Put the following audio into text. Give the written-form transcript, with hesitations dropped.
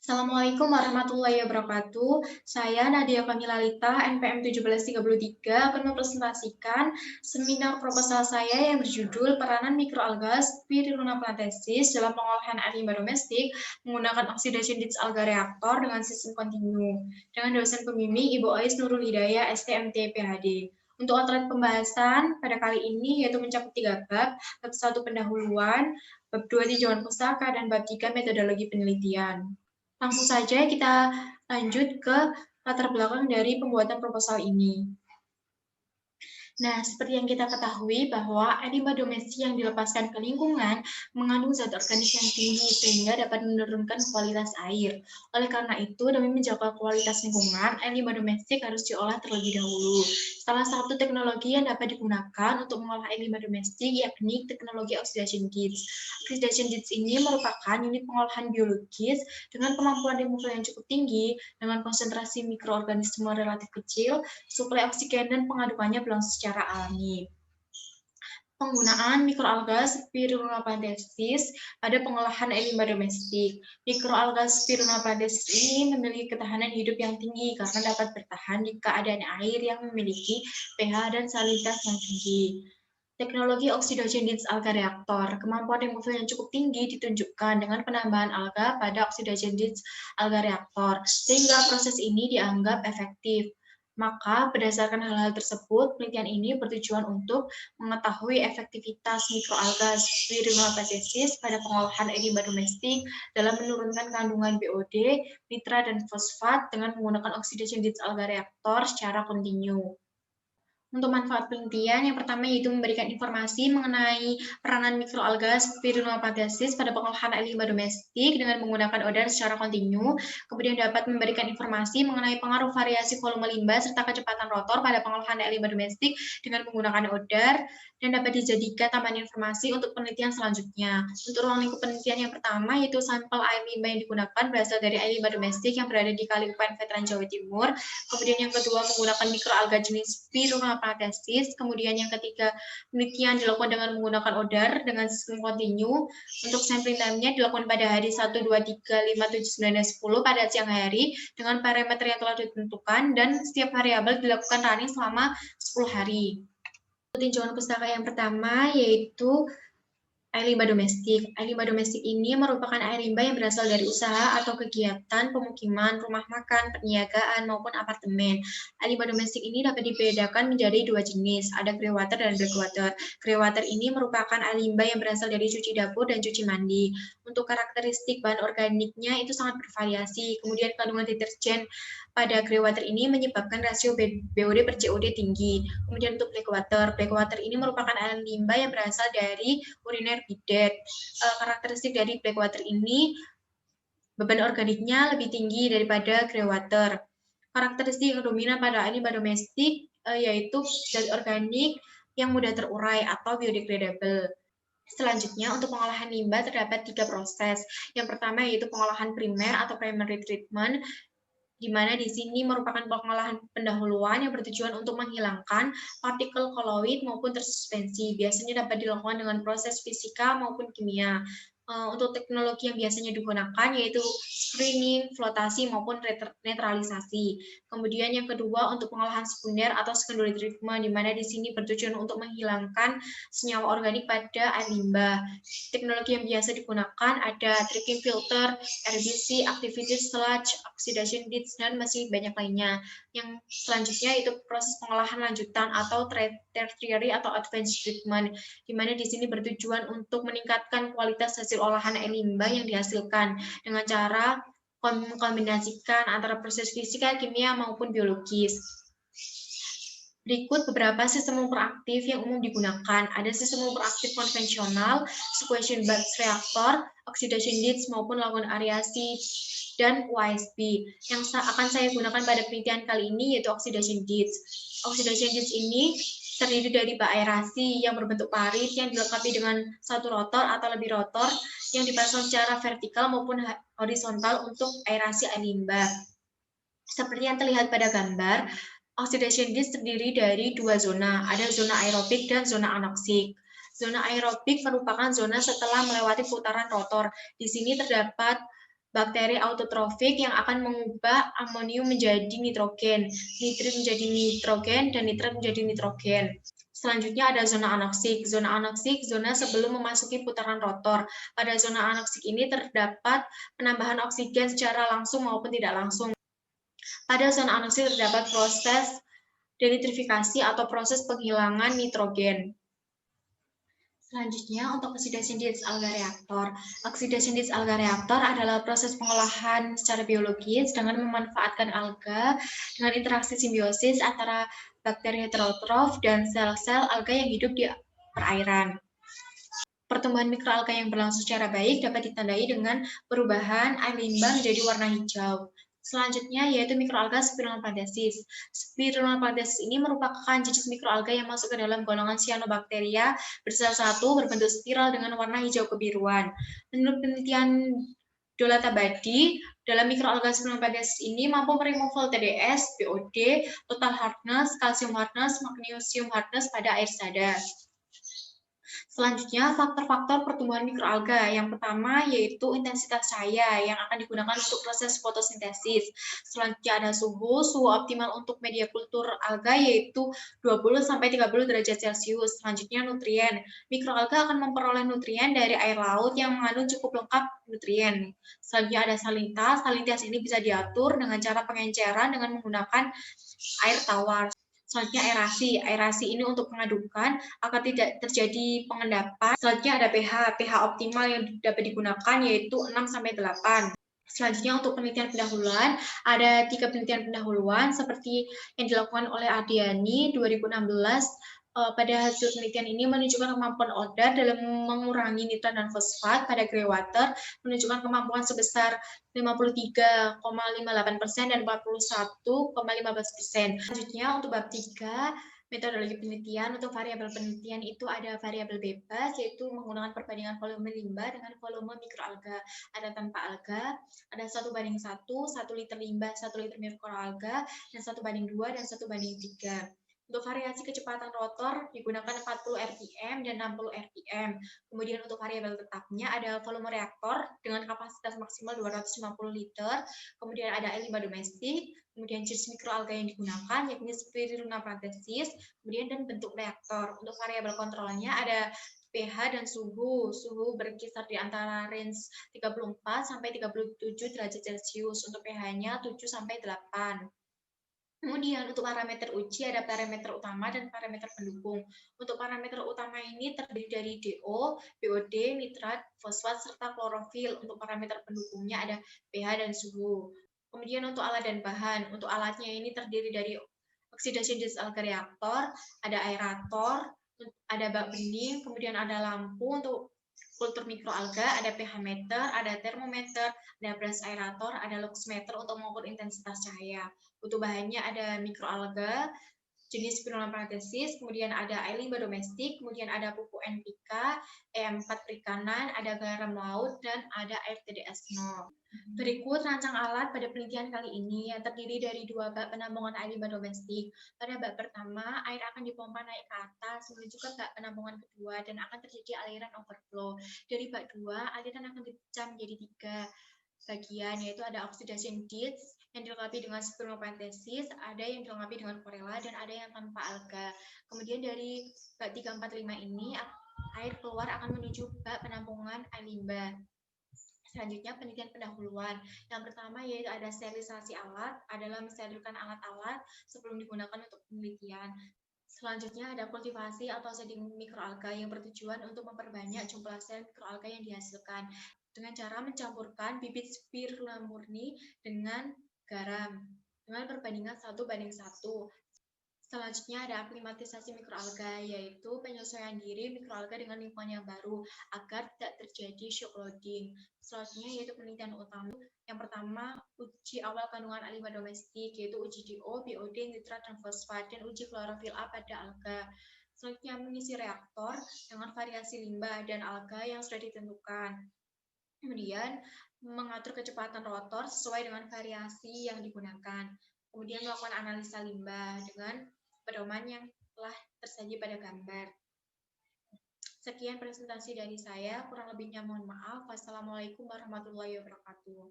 Assalamualaikum warahmatullahi wabarakatuh. Saya Nadia Kamilalita, NPM 1733, akan mempresentasikan seminar proposal saya yang berjudul Peranan Mikroalga Spirulina plantensis dalam pengolahan air limbah domestik menggunakan oxidation disk alga reaktor dengan sistem kontinu. Dengan dosen pembimbing Ibu Ais Nurul Hidayah, STMT, PhD. Untuk outline pembahasan pada kali ini yaitu mencakup 3 bab, bab 1 pendahuluan, bab 2 tinjauan pustaka, dan bab 3 metodologi penelitian. Langsung saja kita lanjut ke latar belakang dari pembuatan proposal ini. Nah, seperti yang kita ketahui bahwa air limbah domestik yang dilepaskan ke lingkungan mengandung zat organik yang tinggi sehingga dapat menurunkan kualitas air. Oleh karena itu, demi menjaga kualitas lingkungan, air limbah domestik harus diolah terlebih dahulu. Salah satu teknologi yang dapat digunakan untuk mengolah air limbah domestik yakni teknologi oxidation disk. Oxidation disk ini merupakan unit pengolahan biologis dengan kemampuan removal yang cukup tinggi dengan konsentrasi mikroorganisme relatif kecil, suplai oksigen dan pengadukannya berlangsung secara alami. Penggunaan mikroalga Spirulina plantensis pada pengolahan air limbah domestik. Mikroalga Spirulina plantensis ini memiliki ketahanan hidup yang tinggi karena dapat bertahan di keadaan air yang memiliki pH dan salinitas yang tinggi. Teknologi oxidation disk alga reaktor. Kemampuan removal yang cukup tinggi ditunjukkan dengan penambahan alga pada oxidation disk alga reaktor, sehingga proses ini dianggap efektif. Maka, berdasarkan hal-hal tersebut, penelitian ini bertujuan untuk mengetahui efektivitas mikroalga Spirulina plantensis pada pengolahan air limbah domestik dalam menurunkan kandungan BOD, nitrat, dan fosfat dengan menggunakan oxidation disk alga reaktor secara kontinu. Untuk manfaat penelitian, yang pertama yaitu memberikan informasi mengenai peranan mikroalga Spirulina plantensis pada pengolahan air limbah domestik dengan menggunakan odar secara kontinu. Kemudian dapat memberikan informasi mengenai pengaruh variasi volume limbah serta kecepatan rotor pada pengolahan air limbah domestik dengan menggunakan odar, dan dapat dijadikan tambahan informasi untuk penelitian selanjutnya. Untuk ruang lingkup penelitian yang pertama yaitu sampel air limbah yang digunakan berasal dari air limbah domestik yang berada di Kali Upan Veteran Jawa Timur. Kemudian yang kedua menggunakan mikroalga jenis Spirulina plantensis. Kemudian yang ketiga, penelitian dilakukan dengan menggunakan odar dengan sistem kontinu. Untuk sampling time-nya dilakukan pada hari 1, 2, 3, 5, 7, 9, dan 10 pada siang hari dengan parameter yang telah ditentukan, dan setiap variabel dilakukan running selama 10 hari. Tinjauan pustaka yang pertama yaitu air limbah domestik. Air limbah domestik ini merupakan air limbah yang berasal dari usaha atau kegiatan pemukiman, rumah makan, perniagaan, maupun apartemen. Air limbah domestik ini dapat dibedakan menjadi dua jenis, ada grey water dan black water. Grey water ini merupakan air limbah yang berasal dari cuci dapur dan cuci mandi. Untuk karakteristik bahan organiknya itu sangat bervariasi. Kemudian kandungan deterjen pada grey water ini menyebabkan rasio BOD per COD tinggi. Kemudian untuk black water ini merupakan air limbah yang berasal dari uriner bidet. Karakteristik dari black water ini beban organiknya lebih tinggi daripada grey water. Karakteristik yang dominan pada air limbah domestik yaitu zat organik yang mudah terurai atau biodegradable. Selanjutnya, untuk pengolahan limbah terdapat 3 proses. Yang pertama yaitu pengolahan primer atau primary treatment, di mana di sini merupakan pengolahan pendahuluan yang bertujuan untuk menghilangkan partikel koloid maupun tersuspensi. Biasanya dapat dilakukan dengan proses fisika maupun kimia. Untuk teknologi yang biasanya digunakan yaitu screening, flotasi, maupun netralisasi. Kemudian yang kedua untuk pengolahan sekunder atau secondary treatment, di mana di sini bertujuan untuk menghilangkan senyawa organik pada air limbah. Teknologi yang biasa digunakan ada tricking filter, RBC, activity sludge, oxidation disk, dan masih banyak lainnya. Yang selanjutnya itu proses pengolahan lanjutan atau tertiary atau advanced treatment, di mana di sini bertujuan untuk meningkatkan kualitas hasil olahan air limbah yang dihasilkan dengan cara mengkombinasikan antara proses fisika, kimia, maupun biologis. Berikut beberapa sistem lumpur aktif yang umum digunakan. Ada sistem lumpur aktif konvensional, squeezing batch reaktor, oxidation disk, maupun lakukan areasi, dan OSB. Yang akan saya gunakan pada penelitian kali ini yaitu oxidation disk. Oxidation disk ini terdiri dari bak aerasi yang berbentuk parit yang dilengkapi dengan satu rotor atau lebih rotor yang dipasang secara vertikal maupun horizontal untuk aerasi air limbah. Seperti yang terlihat pada gambar, oxidation disk terdiri dari dua zona, ada zona aerobik dan zona anoksik. Zona aerobik merupakan zona setelah melewati putaran rotor. Di sini terdapat bakteri autotrofik yang akan mengubah amonium menjadi nitrogen, nitrit menjadi nitrogen, dan nitrat menjadi nitrogen. Selanjutnya ada zona anoksik. Zona anoksik, zona sebelum memasuki putaran rotor. Pada zona anoksik ini terdapat penambahan oksigen secara langsung maupun tidak langsung. Pada zona anoksik terdapat proses denitrifikasi atau proses penghilangan nitrogen. Selanjutnya, untuk oxidation disk alga reaktor. Oxidation disk alga reaktor adalah proses pengolahan secara biologis dengan memanfaatkan alga dengan interaksi simbiosis antara bakteri heterotrof dan sel-sel alga yang hidup di perairan. Pertumbuhan mikroalga yang berlangsung secara baik dapat ditandai dengan perubahan air limbah menjadi warna hijau. Selanjutnya yaitu mikroalga Spirulina-Plantasis. Spirulina-Plantasis ini merupakan jenis mikroalga yang masuk ke dalam golongan Cyanobacteria bersel satu berbentuk spiral dengan warna hijau kebiruan. Menurut penelitian Dolata Badi, dalam mikroalga Spirulina-Plantasis ini mampu meremoval TDS, BOD, total hardness, calcium hardness, magnesium hardness pada air sada. Selanjutnya, faktor-faktor pertumbuhan mikroalga. Yang pertama yaitu intensitas cahaya yang akan digunakan untuk proses fotosintesis. Selanjutnya ada suhu optimal untuk media kultur alga yaitu 20-30 derajat Celcius. Selanjutnya nutrien. Mikroalga akan memperoleh nutrien dari air laut yang mengandung cukup lengkap nutrien. Selanjutnya ada salinitas. Salinitas ini bisa diatur dengan cara pengenceran dengan menggunakan air tawar. Selanjutnya aerasi. Aerasi ini untuk mengadukan agar tidak terjadi pengendapan. Selanjutnya ada pH. pH optimal yang dapat digunakan yaitu 6-8. Selanjutnya untuk penelitian pendahuluan, ada 3 penelitian pendahuluan seperti yang dilakukan oleh Adiani 2016. Pada hasil penelitian ini menunjukkan kemampuan odar dalam mengurangi nitrat dan fosfat pada greywater, menunjukkan kemampuan sebesar 53,58% dan 41,15%. Selanjutnya untuk bab 3, metodologi penelitian. Untuk variabel penelitian itu ada variabel bebas, yaitu menggunakan perbandingan volume limbah dengan volume mikroalga. Ada tanpa alga, ada 1:1, 1 liter limbah, 1 liter mikroalga, dan 1:2, dan 1:3. Untuk variasi kecepatan rotor digunakan 40 rpm dan 60 rpm. Kemudian untuk variabel tetapnya ada volume reaktor dengan kapasitas maksimal 250 liter. Kemudian ada air limbah domestik, kemudian jenis mikroalga yang digunakan yakni Spirulina-Plantasis, kemudian dan bentuk reaktor. Untuk variabel kontrolnya ada pH dan suhu. Suhu berkisar di antara range 34-37 derajat Celcius. Untuk pH-nya 7-8. Kemudian untuk parameter uji ada parameter utama dan parameter pendukung. Untuk parameter utama ini terdiri dari DO, BOD, nitrat, fosfat, serta klorofil. Untuk parameter pendukungnya ada pH dan suhu. Kemudian untuk alat dan bahan. Untuk alatnya ini terdiri dari oxidation disk alga reaktor, ada aerator, ada bak bening, kemudian ada lampu untuk kultur mikroalga, ada pH meter, ada termometer, ada brush aerator, ada luxmeter untuk mengukur intensitas cahaya. Untuk bahannya ada mikroalga, jenis Spirulina-Plantasis, kemudian ada air limbah domestik, kemudian ada pupuk NPK, E4 perikanan, ada garam laut, dan ada air TDS 0. Berikut rancang alat pada penelitian kali ini yang terdiri dari 2 bak penampungan air limbah domestik. Pada bak pertama, air akan dipompa naik ke atas menuju ke bak penampungan kedua dan akan terjadi aliran overflow. Dari bak 2, aliran akan dipecah menjadi 3 bagian, yaitu ada oxidation disk yang dilengkapi dengan Spirulina-Plantasis, ada yang dilengkapi dengan Chlorella, dan ada yang tanpa alga. Kemudian dari bak 3, 4, 5 ini, air keluar akan menuju bak penampungan air limbah. Selanjutnya penelitian pendahuluan. Yang pertama yaitu ada sterilisasi alat, adalah mensterilkan alat-alat sebelum digunakan untuk penelitian. Selanjutnya ada kultivasi atau seeding mikroalga yang bertujuan untuk memperbanyak jumlah sel mikroalga yang dihasilkan dengan cara mencampurkan bibit spirulina murni dengan garam dengan perbandingan 1:1. Selanjutnya ada aklimatisasi mikroalga, yaitu penyesuaian diri mikroalga dengan lingkungan yang baru agar tidak terjadi shock loading. Selanjutnya yaitu penelitian utama. Yang pertama, uji awal kandungan air limbah domestik, yaitu uji DO, BOD, nitrat, dan fosfat, dan uji klorofil A pada alga. Selanjutnya mengisi reaktor dengan variasi limbah dan alga yang sudah ditentukan. Kemudian mengatur kecepatan rotor sesuai dengan variasi yang digunakan. Kemudian melakukan analisa limbah dengan pedoman yang telah tersaji pada gambar. Sekian presentasi dari saya, kurang lebihnya mohon maaf. Wassalamualaikum warahmatullahi wabarakatuh.